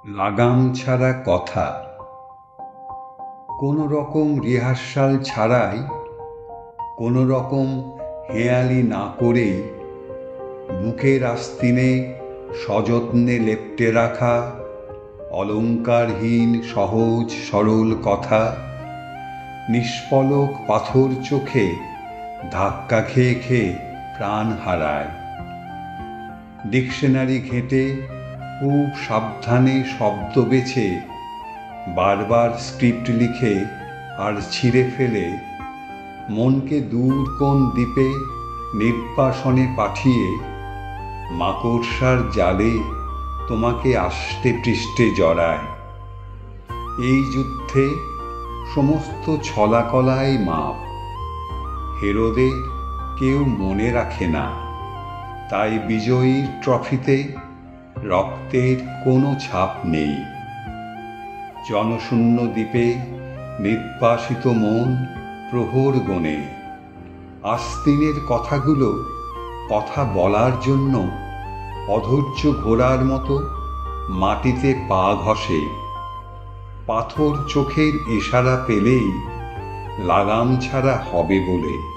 লাগাম ছাড়া কথা। কোনো রকম রিহার্সাল ছাড়াই, কোনো রকম হেঁয়ালি না করেই বুকের আস্তিনে সযত্নে লেপ্টে রাখা অলংকারহীন সহজ সরল কথা নিষ্পলক পাথর চোখে ধাক্কা খেয়ে খেয়ে প্রাণ হারায়। ডিকশনারি ঘেঁটে খুব সাবধানে শব্দ বেছে বারবার স্ক্রিপ্ট লিখে আর ছিঁড়ে ফেলে মনকে দূর কোন দ্বীপে নির্বাসনে পাঠিয়ে মাকড়সার জালে তোমাকে আষ্টে পৃষ্ঠে জড়ায়। এই যুদ্ধে সমস্ত ছলাকলাই মাপ। হেরোদের কেউ মনে রাখে না, তাই বিজয়ীর ট্রফিতে রক্তের কোনো ছাপ নেই। জনশূন্য দ্বীপে নির্বাসিত মন প্রহর গোনে আস্তিনের কথাগুলো কথা বলার জন্য অধৈর্য ঘোড়ার মতো মাটিতে পা ঘষে। পাথর চোখের ইশারা পেলেই লাগাম ছাড়া হবে বলে।